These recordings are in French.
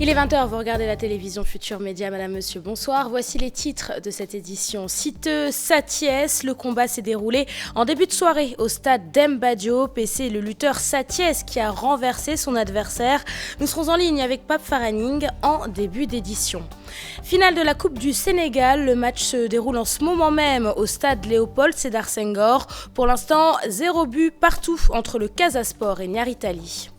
Il est 20h, vous regardez la télévision Futur Média, madame, monsieur, bonsoir. Voici les titres de cette édition. Citeux, Sathiès, le combat s'est déroulé en début de soirée au stade Demba Diop et c'est le lutteur Sathiès qui a renversé son adversaire. Nous serons en ligne avec Pape Faraning en début d'édition. Finale de la Coupe du Sénégal, le match se déroule en ce moment même au stade Léopold Sédar Senghor. Pour l'instant, 0 but partout entre le Casa Sport et Nyari Tali.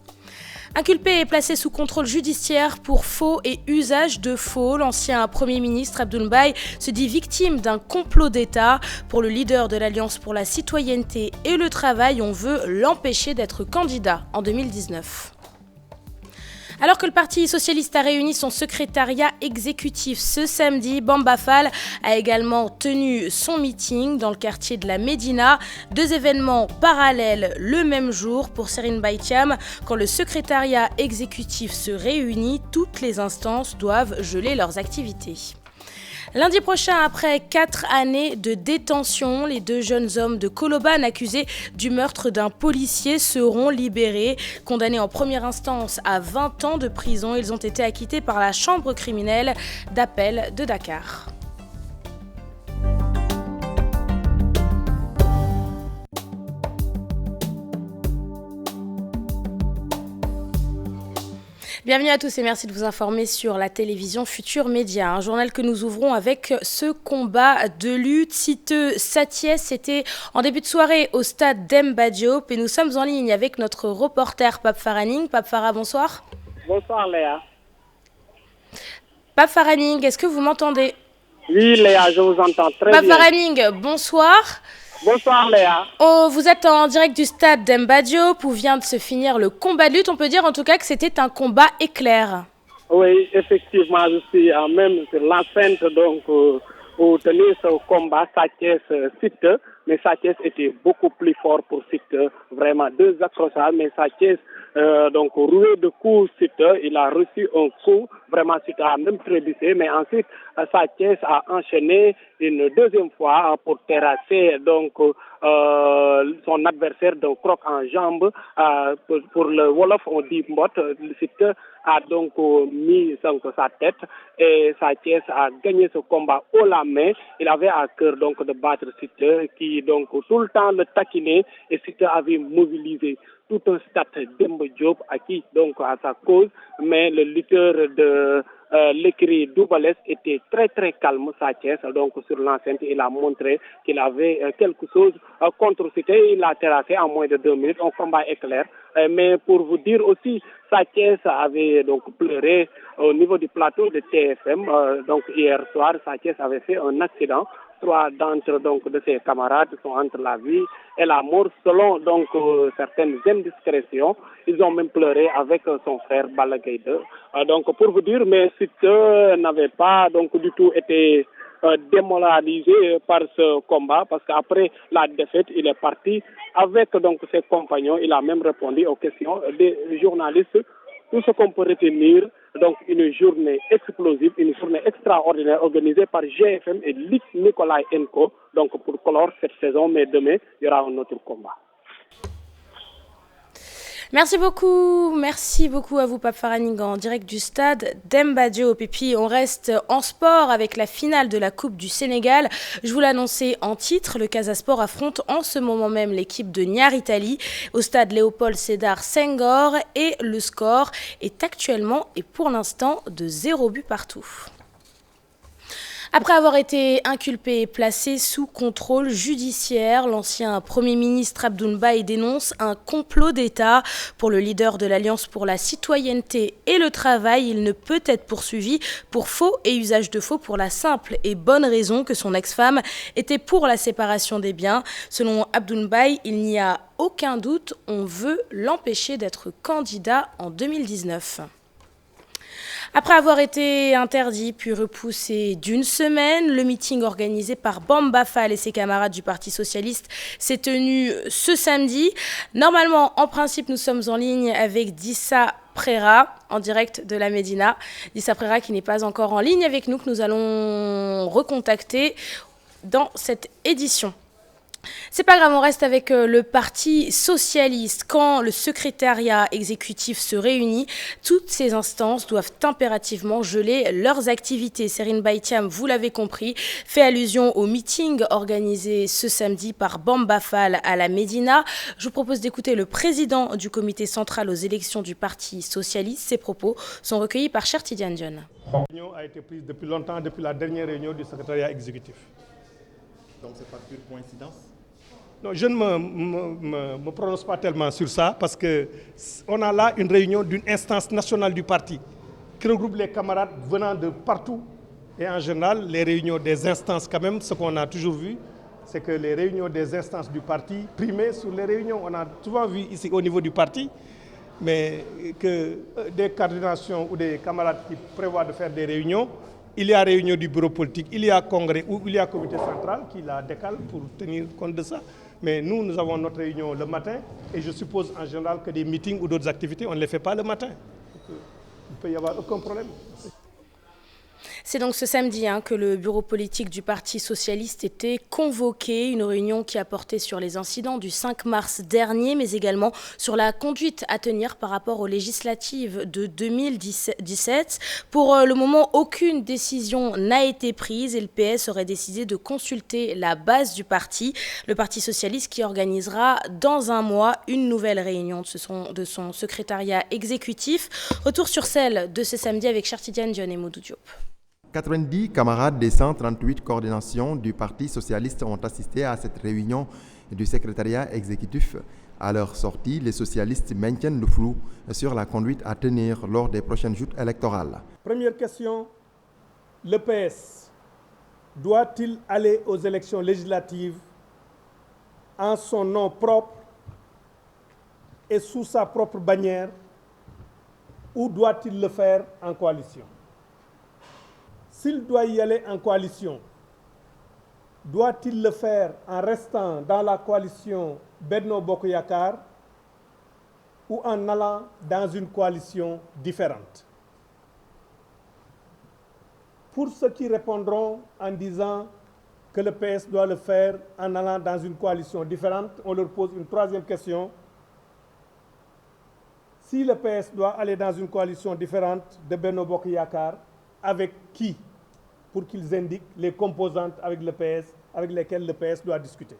Inculpé et placé sous contrôle judiciaire pour faux et usage de faux, l'ancien Premier ministre Abdoul Mbaye se dit victime d'un complot d'État. Pour le leader de l'Alliance pour la citoyenneté et le travail, on veut l'empêcher d'être candidat en 2019. Alors que le Parti socialiste a réuni son secrétariat exécutif ce samedi, Bamba Fall a également tenu son meeting dans le quartier de la Médina. 2 événements parallèles le même jour pour Serine Mbaye Thiam. Quand le secrétariat exécutif se réunit, toutes les instances doivent geler leurs activités. Lundi prochain, après 4 années de détention, les 2 jeunes hommes de Colobane accusés du meurtre d'un policier seront libérés. Condamnés en première instance à 20 ans de prison, ils ont été acquittés par la chambre criminelle d'appel de Dakar. Bienvenue à tous et merci de vous informer sur la télévision Futur Média, un journal que nous ouvrons avec ce combat de lutte. Citeux, Sathiès, c'était en début de soirée au stade Demba Diop et nous sommes en ligne avec notre reporter Pape Faraning. Pape Farah, bonsoir. Bonsoir Léa. Pape Faraning, est-ce que vous m'entendez? Oui Léa, je vous entends très bien. Pape Faraning, bonsoir. Bonsoir Léa. Oh, vous êtes en direct du stade Demba Diop où vient de se finir le combat de lutte. On peut dire en tout cas que c'était un combat éclair. Oui, effectivement, je suis même sur l'enceinte donc où tenir ce combat. Sathiès Citeux, mais Sathiès était beaucoup plus fort pour Citeux. Vraiment 2 accrochages, mais Sathiès donc roué de coups Citeux, il a reçu un coup. Vraiment Citeux a même trébuché, mais ensuite Sathiès a enchaîné une 2e fois pour terrasser donc son adversaire d'un croc en jambe. Pour le Wolof, on dit mbot. Citeux a donc mis sa tête et Sathiès a gagné ce combat haut la main. Il avait à cœur donc de battre Citeux qui donc tout le temps le taquinait et Citeux avait mobilisé tout un stade Demba Diop acquis donc à sa cause, mais le lutteur de l'écurie Doubalès était très très calme. Sathiès donc sur l'enceinte il a montré qu'il avait quelque chose contre Citeux. Il a terrassé en moins de 2 minutes, un combat éclair. Mais pour vous dire aussi, Sathiès avait donc pleuré au niveau du plateau de TFM. Donc hier soir, Sathiès avait fait un accident. 3 d'entre donc de ses camarades sont entre la vie et la mort selon donc certaines indiscrétions. Ils ont même pleuré avec son frère Balla Gaye 2. Donc pour vous dire, mais Citeux n'avait pas donc du tout été démoralisé par ce combat parce qu'après la défaite, il est parti avec donc ses compagnons. Il a même répondu aux questions des journalistes. Tout ce qu'on peut retenir, donc une journée explosive, une journée extraordinaire organisée par GFM et Luc Nicolaï Enco, donc pour clore cette saison, mais demain, il y aura un autre combat. Merci beaucoup à vous Pape Faraning en direct du stade Demba Diop. Et puis on reste en sport avec la finale de la Coupe du Sénégal. Je vous l'annonçais en titre, le Casa Sport affronte en ce moment même l'équipe de Nyari Tali au stade Léopold Sédar Senghor et le score est actuellement et pour l'instant de 0 but partout. Après avoir été inculpé et placé sous contrôle judiciaire, l'ancien Premier ministre Abdoul Mbaye dénonce un complot d'État. Pour le leader de l'Alliance pour la citoyenneté et le travail, il ne peut être poursuivi pour faux et usage de faux pour la simple et bonne raison que son ex-femme était pour la séparation des biens. Selon Abdoul Mbaye, il n'y a aucun doute, on veut l'empêcher d'être candidat en 2019. Après avoir été interdit puis repoussé d'1 semaine, le meeting organisé par Bamba Fall et ses camarades du Parti socialiste s'est tenu ce samedi. Normalement, en principe, nous sommes en ligne avec Dissa Prera, en direct de la Médina. Dissa Prera qui n'est pas encore en ligne avec nous, que nous allons recontacter dans cette édition. C'est pas grave, on reste avec le Parti socialiste. Quand le secrétariat exécutif se réunit, toutes ces instances doivent impérativement geler leurs activités. Serine Baïtiam, vous l'avez compris, fait allusion au meeting organisé ce samedi par Bamba Fall à la Médina. Je vous propose d'écouter le président du comité central aux élections du Parti socialiste. Ses propos sont recueillis par Cher Tidiane Dione. La réunion a été prise depuis longtemps, depuis la dernière réunion du secrétariat exécutif. Donc c'est pas pure coïncidence? Non, je ne me prononce pas tellement sur ça parce qu'on a là une réunion d'une instance nationale du parti qui regroupe les camarades venant de partout. Et en général, les réunions des instances quand même, ce qu'on a toujours vu, c'est que les réunions des instances du parti primaient sur les réunions. On a souvent vu ici au niveau du parti, mais que des coordinations ou des camarades qui prévoient de faire des réunions, il y a réunion du bureau politique, il y a congrès ou il y a comité central qui la décale pour tenir compte de ça. Mais nous avons notre réunion le matin et je suppose en général que des meetings ou d'autres activités, on ne les fait pas le matin. Donc, il ne peut y avoir aucun problème. C'est donc ce samedi que le bureau politique du Parti socialiste était convoqué, une réunion qui a porté sur les incidents du 5 mars dernier, mais également sur la conduite à tenir par rapport aux législatives de 2017. Pour le moment, aucune décision n'a été prise et le PS aurait décidé de consulter la base du parti, le Parti socialiste qui organisera dans un mois une nouvelle réunion de son secrétariat exécutif. Retour sur celle de ce samedi avec Cher Tidiane Dione et Modou Diop. 90 camarades des 138 coordinations du Parti socialiste ont assisté à cette réunion du secrétariat exécutif. À leur sortie, les socialistes maintiennent le flou sur la conduite à tenir lors des prochaines joutes électorales. Première question, le PS doit-il aller aux élections législatives en son nom propre et sous sa propre bannière ou doit-il le faire en coalition? S'il doit y aller en coalition, doit-il le faire en restant dans la coalition Benno Bokk Yakaar ou en allant dans une coalition différente? Pour ceux qui répondront en disant que le PS doit le faire en allant dans une coalition différente, on leur pose une troisième question. Si le PS doit aller dans une coalition différente de Benno Bokk Yakaar, avec qui? Pour qu'ils indiquent les composantes avec le PS, avec lesquelles le PS doit discuter.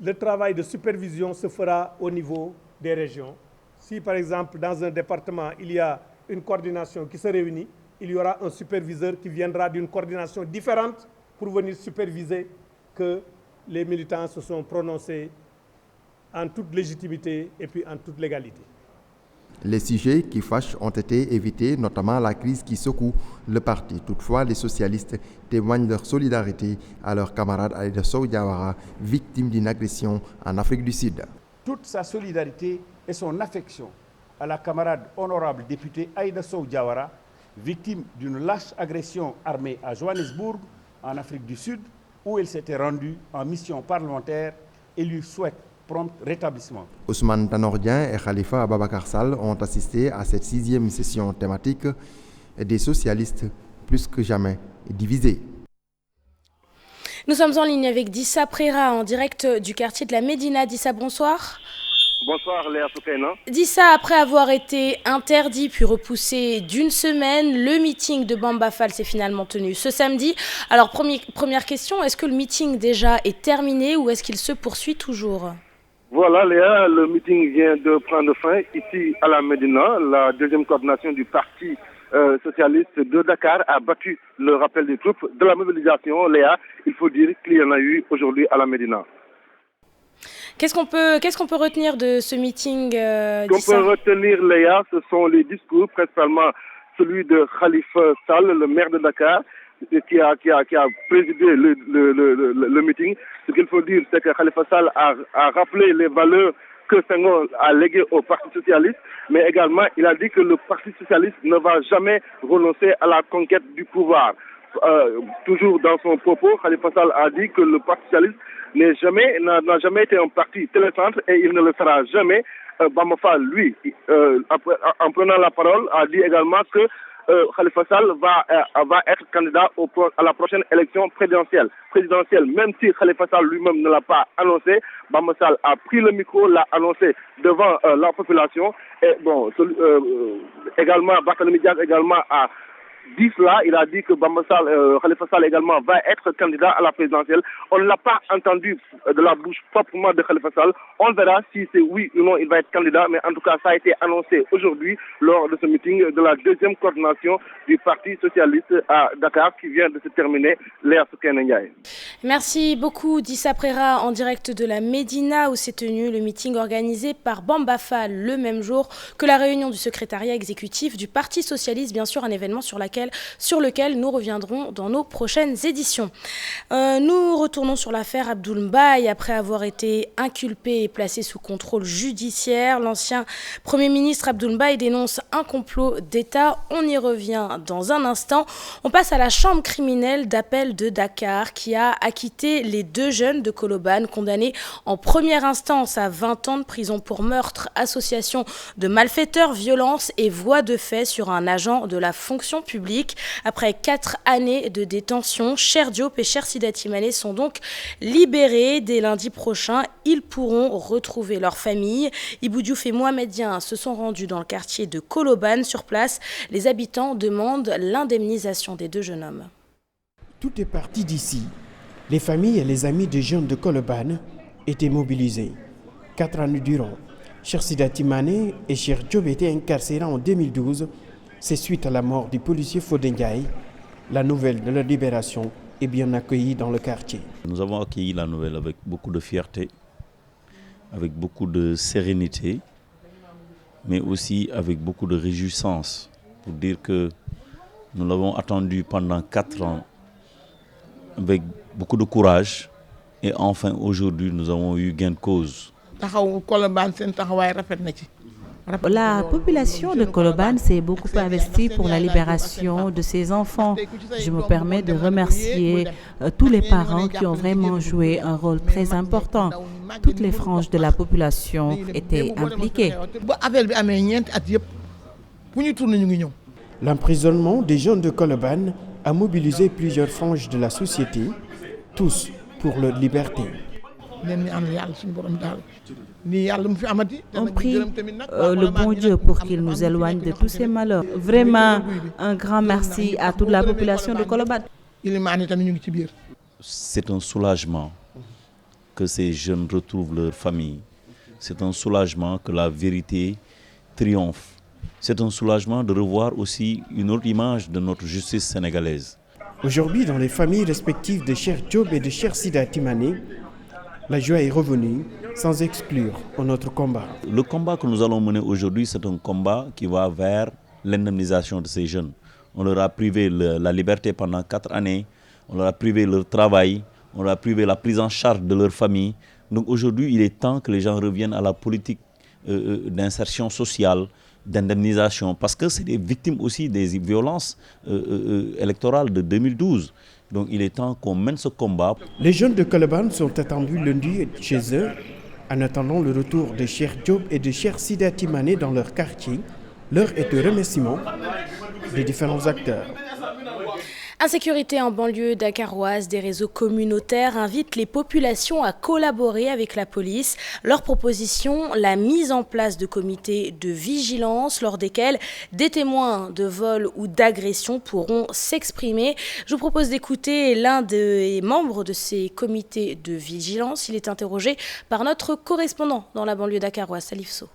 Le travail de supervision se fera au niveau des régions. Si par exemple dans un département il y a une coordination qui se réunit, il y aura un superviseur qui viendra d'une coordination différente pour venir superviser que les militants se sont prononcés en toute légitimité et puis en toute légalité. Les sujets qui fâchent ont été évités, notamment la crise qui secoue le parti. Toutefois, les socialistes témoignent leur solidarité à leur camarade Aïda Sow Diawara, victime d'une agression en Afrique du Sud. Toute sa solidarité et son affection à la camarade honorable députée Aïda Sow Diawara, victime d'une lâche agression armée à Johannesburg, en Afrique du Sud, où elle s'était rendue en mission parlementaire et lui souhaite prompt rétablissement. Ousmane Tanor Dieng et Khalifa Ababacar Sall ont assisté à cette 6e session thématique des socialistes plus que jamais divisés. Nous sommes en ligne avec Dissa Préra en direct du quartier de la Médina. Dissa, bonsoir. Bonsoir Léa Soukaina. Dissa, après avoir été interdit puis repoussé d'une semaine, le meeting de Bamba Fall s'est finalement tenu ce samedi. Alors première question, est-ce que le meeting déjà est terminé ou est-ce qu'il se poursuit toujours? Voilà Léa, le meeting vient de prendre fin ici à la Médina. La deuxième coordination du Parti socialiste de Dakar a battu le rappel des troupes de la mobilisation. Léa, il faut dire qu'il y en a eu aujourd'hui à la Médina. Qu'est-ce qu'on peut retenir de ce meeting Ce qu'on peut retenir, Léa, ce sont les discours, principalement celui de Khalifa Sall, le maire de Dakar, qui a présidé le meeting. Ce qu'il faut dire, c'est que Khalifa Sall a rappelé les valeurs que Senghor a léguées au Parti socialiste, mais également il a dit que le Parti socialiste ne va jamais renoncer à la conquête du pouvoir. Toujours dans son propos, Khalifa Sall a dit que le Parti socialiste n'a jamais été un parti télécentre et il ne le sera jamais. Bamba Fall, lui, en prenant la parole, a dit également que Khalifa Sall va être candidat à la prochaine élection présidentielle. Même si Khalifa Sall lui-même ne l'a pas annoncé, Bamba Sall a pris le micro, l'a annoncé devant la population. Et bon, également, Barthélémy Dias également a dit cela, il a dit que Khalifa Sall également va être candidat à la présidentielle. On ne l'a pas entendu de la bouche proprement de Khalifa Sall. On verra si c'est oui ou non il va être candidat, mais en tout cas ça a été annoncé aujourd'hui lors de ce meeting de la deuxième coordination du Parti socialiste à Dakar qui vient de se terminer. Léa Soukeyna Ndiaye. Merci beaucoup Dissa Préra en direct de la Médina où s'est tenu le meeting organisé par Bamba Fall le même jour que la réunion du secrétariat exécutif du Parti socialiste, bien sûr un événement sur lequel nous reviendrons dans nos prochaines éditions. Nous retournons sur l'affaire Abdoul Mbaye. Après avoir été inculpé et placé sous contrôle judiciaire, l'ancien Premier ministre Abdoul Mbaye dénonce un complot d'État. On y revient dans un instant. On passe à la chambre criminelle d'appel de Dakar qui a acquitté les 2 jeunes de Colobane condamnés en première instance à 20 ans de prison pour meurtre, association de malfaiteurs, violence et voie de fait sur un agent de la fonction publique. Après 4 années de détention, Cher Diop et Cher Sidati Mané sont donc libérés. Dès lundi prochain, ils pourront retrouver leur famille. Ibou Diouf et Mohamed Dien se sont rendus dans le quartier de Colobane. Sur place, les habitants demandent l'indemnisation des 2 jeunes hommes. Tout est parti d'ici. Les familles et les amis des jeunes de Colobane étaient mobilisés. 4 années durant, Cher Sidati Mané et Cher Diop étaient incarcérés en 2012. C'est suite à la mort du policier Fodé Ndiaye. La nouvelle de leur libération est bien accueillie dans le quartier. Nous avons accueilli la nouvelle avec beaucoup de fierté, avec beaucoup de sérénité, mais aussi avec beaucoup de réjouissance pour dire que nous l'avons attendu pendant 4 ans avec beaucoup de courage et enfin aujourd'hui nous avons eu gain de cause. La population de Colobane s'est beaucoup investie pour la libération de ses enfants. Je me permets de remercier tous les parents qui ont vraiment joué un rôle très important. Toutes les franges de la population étaient impliquées. L'emprisonnement des jeunes de Colobane a mobilisé plusieurs franges de la société, tous pour leur liberté. On prie le bon Dieu pour qu'il nous éloigne de tous ces malheurs. Vraiment, un grand merci à toute la population de Colobane. C'est un soulagement que ces jeunes retrouvent leur famille. C'est un soulagement que la vérité triomphe. C'est un soulagement de revoir aussi une autre image de notre justice sénégalaise. Aujourd'hui, dans les familles respectives de Cher Diop et de Cher Sidati Mané, la joie est revenue, sans exclure notre combat. Le combat que nous allons mener aujourd'hui, c'est un combat qui va vers l'indemnisation de ces jeunes. On leur a privé la liberté pendant 4 années, on leur a privé leur travail, on leur a privé la prise en charge de leur famille. Donc aujourd'hui, il est temps que les gens reviennent à la politique d'insertion sociale, d'indemnisation, parce que c'est des victimes aussi des violences électorales de 2012. Donc il est temps qu'on mène ce combat. Les jeunes de Colobane sont attendus lundi chez eux, en attendant le retour de Cher Diop et de Cher Sidati Mané dans leur quartier. L'heure est au remerciement des différents acteurs. Insécurité en banlieue dakaroise, des réseaux communautaires invitent les populations à collaborer avec la police. Leur proposition, la mise en place de comités de vigilance lors desquels des témoins de vol ou d'agression pourront s'exprimer. Je vous propose d'écouter l'un des membres de ces comités de vigilance. Il est interrogé par notre correspondant dans la banlieue dakaroise, Salif Sow.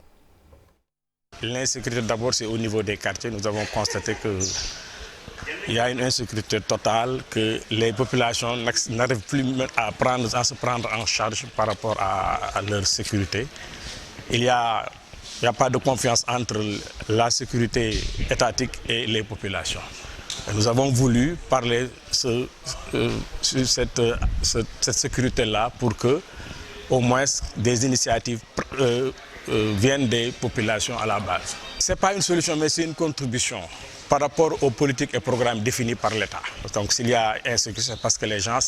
L'insécurité d'abord, c'est au niveau des quartiers. Nous avons constaté que il y a une insécurité totale, que les populations n'arrivent plus à se prendre en charge par rapport à leur sécurité. Il n'y a pas de confiance entre la sécurité étatique et les populations. Et nous avons voulu parler sur cette sécurité-là pour que, au moins, des initiatives viennent des populations à la base. Ce n'est pas une solution, mais c'est une contribution par rapport aux politiques et programmes définis par l'État. Donc s'il y a insécurité, c'est parce que les gens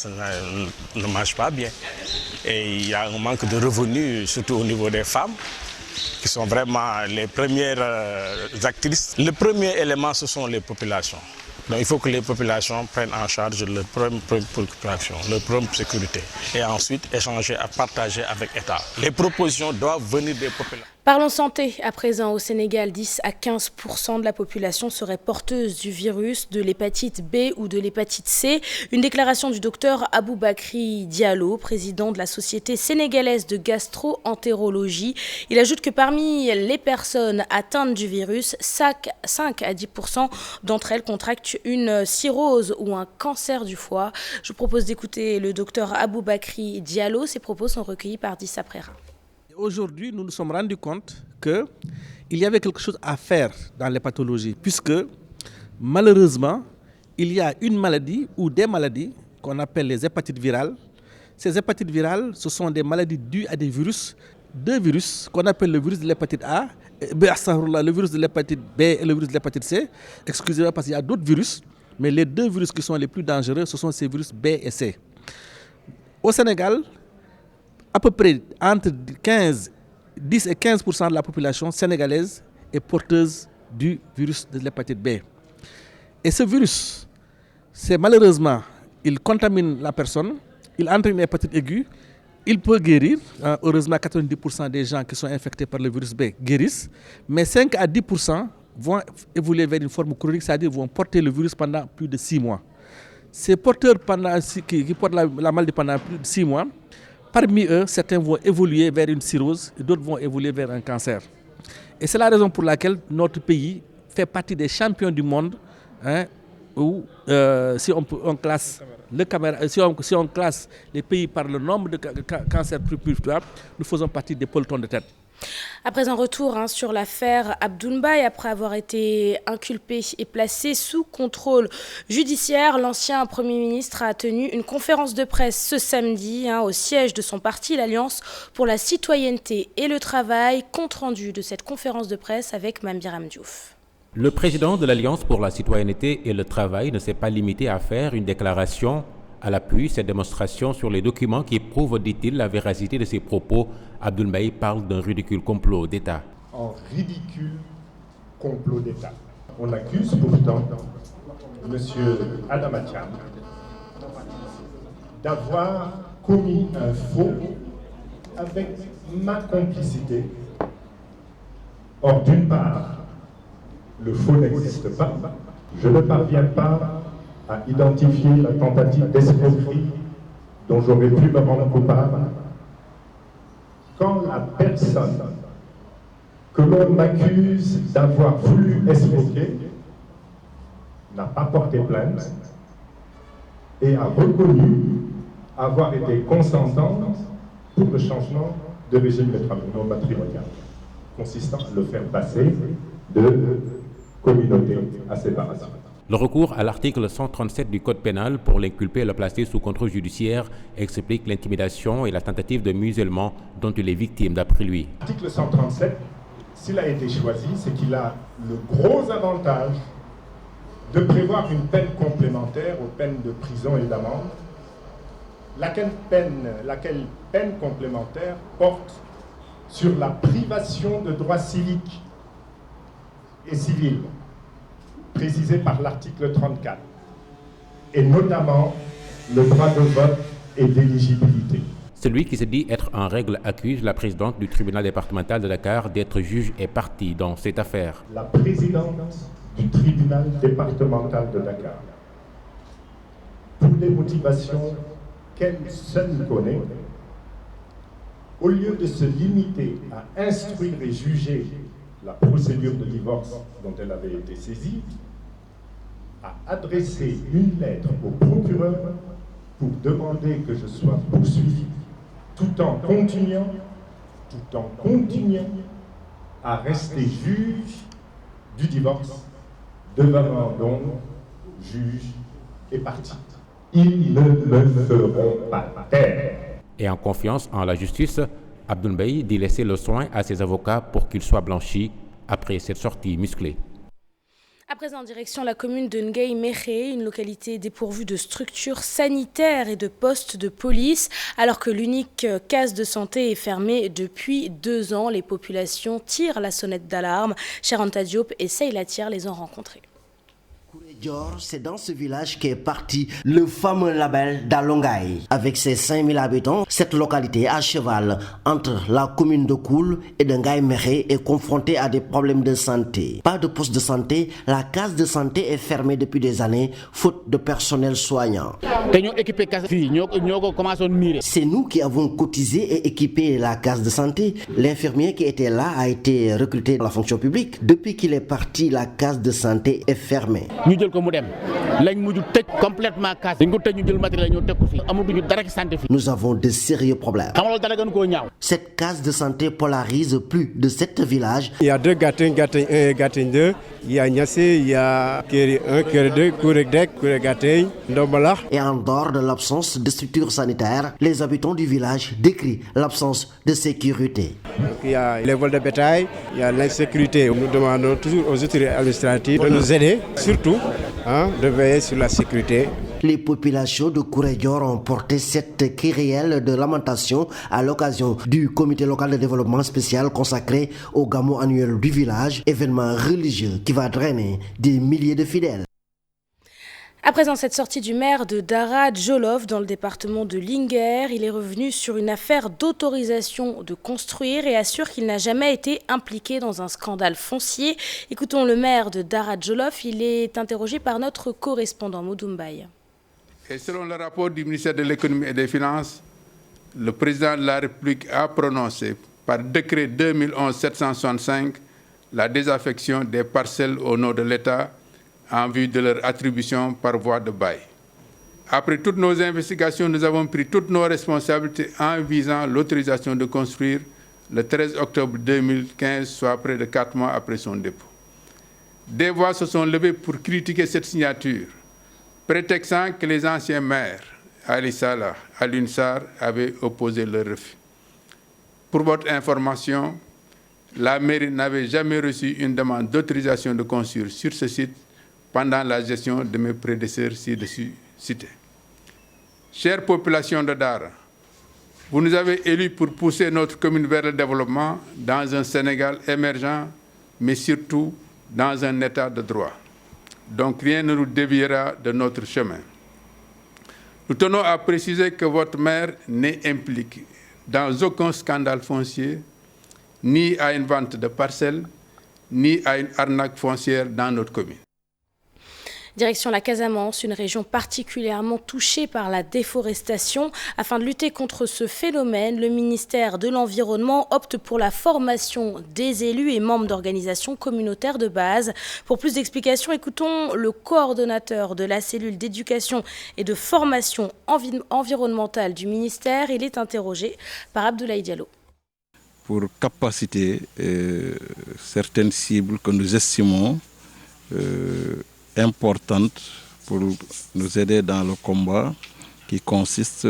ne mangent pas bien. Et il y a un manque de revenus, surtout au niveau des femmes. qui sont vraiment les premières actrices. Le premier élément, ce sont les populations. Donc il faut que les populations prennent en charge leur propre préoccupation, leur propre sécurité et ensuite échanger, à partager avec l'État. Les propositions doivent venir des populations. Parlons santé. À présent, au Sénégal, 10 à 15% de la population serait porteuse du virus de l'hépatite B ou de l'hépatite C. Une déclaration du docteur Aboubakry Diallo, président de la Société sénégalaise de gastro-entérologie. Il ajoute que parmi les personnes atteintes du virus, 5 à 10% d'entre elles contractent une cirrhose ou un cancer du foie. Je vous propose d'écouter le docteur Aboubakry Diallo. Ses propos sont recueillis par Dissa Prera. Aujourd'hui, nous nous sommes rendus compte qu'il y avait quelque chose à faire dans les pathologies, puisque malheureusement, il y a une maladie ou des maladies qu'on appelle les hépatites virales. Ces hépatites virales, ce sont des maladies dues à des virus, deux virus qu'on appelle le virus de l'hépatite A, le virus de l'hépatite B et le virus de l'hépatite C. Excusez-moi parce qu'il y a d'autres virus, mais les deux virus qui sont les plus dangereux, ce sont ces virus B et C. Au Sénégal, à peu près entre 10 et 15% de la population sénégalaise est porteuse du virus de l'hépatite B. Et ce virus, c'est malheureusement, il contamine la personne, il entraîne une hépatite aiguë, il peut guérir. Heureusement, 90% des gens qui sont infectés par le virus B guérissent, mais 5 à 10% vont évoluer vers une forme chronique, c'est-à-dire vont porter le virus pendant plus de 6 mois. Ces porteurs qui portent la maladie pendant plus de 6 mois, parmi eux, certains vont évoluer vers une cirrhose et d'autres vont évoluer vers un cancer. Et c'est la raison pour laquelle notre pays fait partie des champions du monde, où si on classe les pays par le nombre de cancers purpuratoires, nous faisons partie des pelotons de tête. Après un retour sur l'affaire Abdoul Mbaye, après avoir été inculpé et placé sous contrôle judiciaire, l'ancien Premier ministre a tenu une conférence de presse ce samedi au siège de son parti, l'Alliance pour la citoyenneté et le travail. Compte rendu de cette conférence de presse avec Mame Biram Diouf. Le président de l'Alliance pour la citoyenneté et le travail ne s'est pas limité à faire une déclaration à l'appui. Cette démonstration sur les documents qui prouvent, dit-il, la véracité de ses propos. Abdoul Mbaye parle d'un ridicule complot d'État. En ridicule complot d'État. On accuse pourtant M. Adama Thiam d'avoir commis un faux avec ma complicité. Or, d'une part, le faux n'existe pas. Je ne parviens pas à identifier la tentative d'escroquerie dont j'aurais pu me rendre coupable. Quand la personne que l'on m'accuse d'avoir voulu escroquer n'a pas porté plainte et a reconnu avoir été consentante pour le changement de régime matrimonial, consistant à le faire passer de communauté à séparation. Le recours à l'article 137 du Code pénal pour l'inculper et le placer sous contrôle judiciaire explique l'intimidation et la tentative de musellement dont il est victime d'après lui. L'article 137, s'il a été choisi, c'est qu'il a le gros avantage de prévoir une peine complémentaire aux peines de prison et d'amende, laquelle peine complémentaire porte sur la privation de droits civiques et civils, précisé par l'article 34, et notamment le droit de vote et d'éligibilité. Celui qui se dit être en règle accuse la présidente du tribunal départemental de Dakar d'être juge et partie dans cette affaire. La présidente du tribunal départemental de Dakar, pour des motivations qu'elle seule connaît, au lieu de se limiter à instruire et juger la procédure de divorce dont elle avait été saisie, a adressé une lettre au procureur pour demander que je sois poursuivi tout en continuant à rester juge du divorce, devenant donc juge et partie. Ils ne me feront pas taire. Et en confiance en la justice, Abdoul Mbaye dit laisser le soin à ses avocats pour qu'ils soient blanchis après cette sortie musclée. À présent, en direction la commune de Ngaï-Mékhé, une localité dépourvue de structures sanitaires et de postes de police. Alors que l'unique case de santé est fermée depuis 2 ans, les populations tirent la sonnette d'alarme. Cheranta Diop et Seyla Tier les ont rencontrés. C'est dans ce village qu'est parti le fameux label d'Alongaï. Avec ses 5000 habitants, cette localité à cheval entre la commune de Koul et de Ngaï-Mékhé est confrontée à des problèmes de santé. Pas de poste de santé, la case de santé est fermée depuis des années, faute de personnel soignant. C'est nous qui avons cotisé et équipé la case de santé. L'infirmier qui était là a été recruté dans la fonction publique. Depuis qu'il est parti, la case de santé est fermée. Nous avons de sérieux problèmes. Cette case de santé polarise plus de 7 villages. Il y a 2 Gateng, Gateng 1 et Gateng 2. Il y a Niassé, il y a Kéri 1, Kéri 2, Kourekdek, Kouregateng, Ndombala. Et en dehors de l'absence de structures sanitaires, les habitants du village décrient l'absence de sécurité. Donc, il y a les vols de bétail, il y a l'insécurité. Nous demandons toujours aux autorités administratives de nous aider, surtout de veiller sur la sécurité. Les populations de Kourédior ont porté cette kyrielle de lamentation à l'occasion du comité local de développement spécial consacré au Gamou annuel du village, événement religieux qui va drainer des milliers de fidèles. À présent, cette sortie du maire de Dara Djolof dans le département de Linguère, il est revenu sur une affaire d'autorisation de construire et assure qu'il n'a jamais été impliqué dans un scandale foncier. Écoutons le maire de Dara Djolof, il est interrogé par notre correspondant Moudumbaï. Et selon le rapport du ministère de l'économie et des finances, le président de la République a prononcé par décret 2011-765 la désaffection des parcelles au nom de l'État en vue de leur attribution par voie de bail. Après toutes nos investigations, nous avons pris toutes nos responsabilités en visant l'autorisation de construire le 13 octobre 2015, soit près de 4 mois après son dépôt. Des voix se sont levées pour critiquer cette signature, prétextant que les anciens maires, Ali Salah, Alioune Sarr, avaient opposé leur refus. Pour votre information, la mairie n'avait jamais reçu une demande d'autorisation de construire sur ce site pendant la gestion de mes prédécesseurs ci-dessus cités. Chère population de Dara, vous nous avez élus pour pousser notre commune vers le développement dans un Sénégal émergent, mais surtout dans un état de droit. Donc rien ne nous déviera de notre chemin. Nous tenons à préciser que votre maire n'est impliqué dans aucun scandale foncier, ni à une vente de parcelles, ni à une arnaque foncière dans notre commune. Direction la Casamance, une région particulièrement touchée par la déforestation. Afin de lutter contre ce phénomène, le ministère de l'Environnement opte pour la formation des élus et membres d'organisations communautaires de base. Pour plus d'explications, écoutons le coordonnateur de la cellule d'éducation et de formation environnementale du ministère. Il est interrogé par Abdoulaye Diallo. Pour capaciter certaines cibles que nous estimons importante pour nous aider dans le combat qui consiste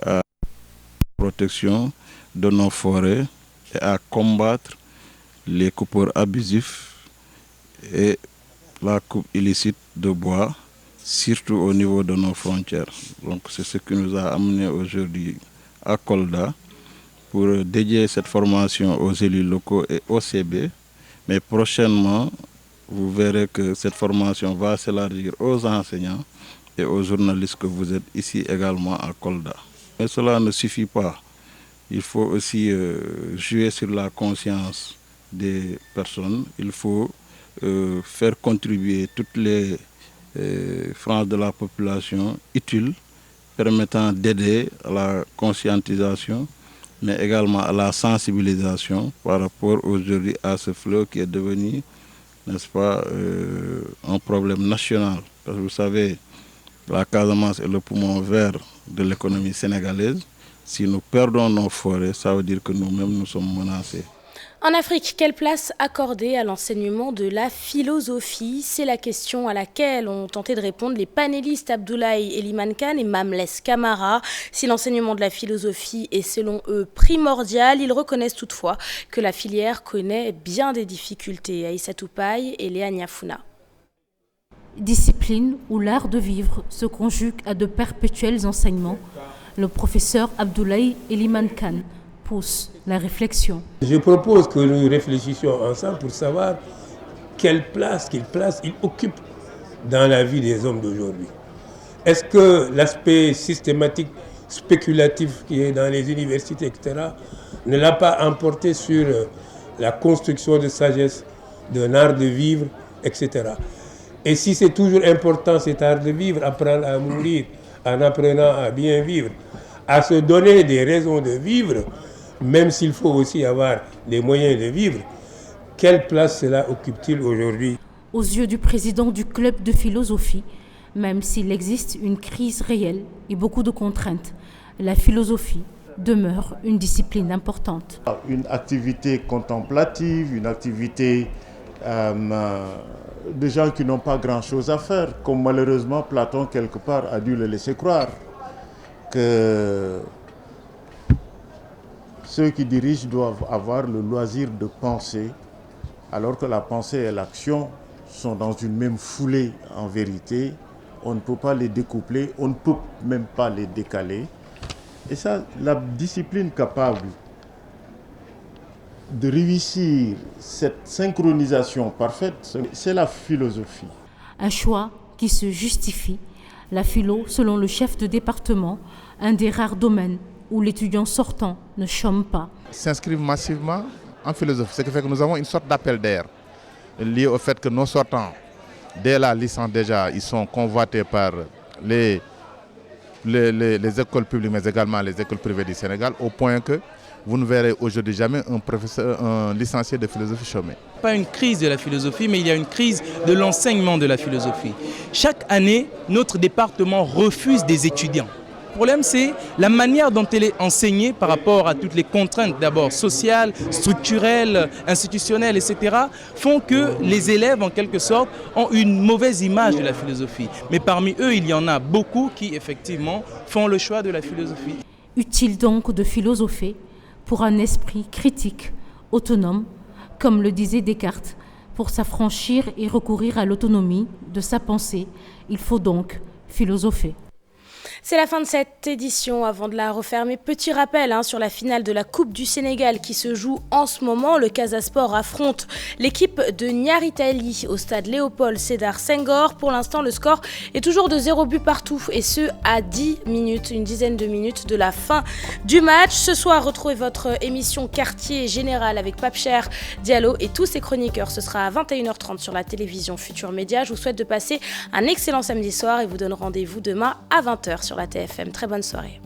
à la protection de nos forêts et à combattre les coupeurs abusifs et la coupe illicite de bois, surtout au niveau de nos frontières. Donc c'est ce qui nous a amené aujourd'hui à Kolda pour dédier cette formation aux élus locaux et au CB, mais prochainement vous verrez que cette formation va s'élargir aux enseignants et aux journalistes que vous êtes ici également à Kolda. Mais cela ne suffit pas. Il faut aussi jouer sur la conscience des personnes. Il faut faire contribuer toutes les franges de la population utiles permettant d'aider à la conscientisation, mais également à la sensibilisation par rapport aujourd'hui à ce fléau qui est devenu, n'est-ce pas, un problème national. Parce que vous savez, la Casamance est le poumon vert de l'économie sénégalaise. Si nous perdons nos forêts, ça veut dire que nous-mêmes nous sommes menacés. En Afrique, quelle place accorder à l'enseignement de la philosophie? C'est la question à laquelle ont tenté de répondre les panélistes Abdoulaye Eliman Kane et Mamles Camara. Si l'enseignement de la philosophie est selon eux primordial, ils reconnaissent toutefois que la filière connaît bien des difficultés. Aïssa Toupaï et Léa Niafouna. Discipline où l'art de vivre se conjugue à de perpétuels enseignements. Le professeur Abdoulaye Eliman Khan pousse la réflexion. Je propose que nous réfléchissions ensemble pour savoir quelle place il occupe dans la vie des hommes d'aujourd'hui. Est-ce que l'aspect systématique, spéculatif qui est dans les universités, etc., ne l'a pas emporté sur la construction de sagesse, d'un art de vivre, etc. Et si c'est toujours important cet art de vivre, apprendre à mourir en apprenant à bien vivre, à se donner des raisons de vivre, même s'il faut aussi avoir des moyens de vivre, quelle place cela occupe-t-il aujourd'hui? Aux yeux du président du club de philosophie, même s'il existe une crise réelle et beaucoup de contraintes, la philosophie demeure une discipline importante. Une activité contemplative, une activité de gens qui n'ont pas grand-chose à faire, comme malheureusement Platon quelque part a dû le laisser croire, que ceux qui dirigent doivent avoir le loisir de penser, alors que la pensée et l'action sont dans une même foulée en vérité. On ne peut pas les découpler, on ne peut même pas les décaler. Et ça, la discipline capable de réussir cette synchronisation parfaite, c'est la philosophie. Un choix qui se justifie. La philo, selon le chef de département, un des rares domaines où l'étudiant sortant ne chôme pas. S'inscrivent massivement en philosophie, ce qui fait que nous avons une sorte d'appel d'air lié au fait que nos sortants, dès la licence déjà, ils sont convoités par les écoles publiques, mais également les écoles privées du Sénégal, au point que vous ne verrez aujourd'hui jamais un licencié de philosophie chômé. Pas une crise de la philosophie, mais il y a une crise de l'enseignement de la philosophie. Chaque année, notre département refuse des étudiants. Le problème, c'est la manière dont elle est enseignée par rapport à toutes les contraintes, d'abord sociales, structurelles, institutionnelles, etc., font que les élèves, en quelque sorte, ont une mauvaise image de la philosophie. Mais parmi eux, il y en a beaucoup qui, effectivement, font le choix de la philosophie. Utile donc de philosopher pour un esprit critique, autonome, comme le disait Descartes. Pour s'affranchir et recourir à l'autonomie de sa pensée, il faut donc philosopher. C'est la fin de cette édition. Avant de la refermer, petit rappel sur la finale de la Coupe du Sénégal qui se joue en ce moment. Le Casa Sport affronte l'équipe de Nyari Tali au stade Léopold Sédar Senghor. Pour l'instant, le score est toujours de 0 but partout et ce à 10 minutes, une dizaine de minutes de la fin du match. Ce soir, retrouvez votre émission Quartier Général avec Pape Cher, Diallo et tous ses chroniqueurs. Ce sera à 21h30 sur la télévision Futur Média. Je vous souhaite de passer un excellent samedi soir et vous donne rendez-vous demain à 20h sur la TFM. Très bonne soirée.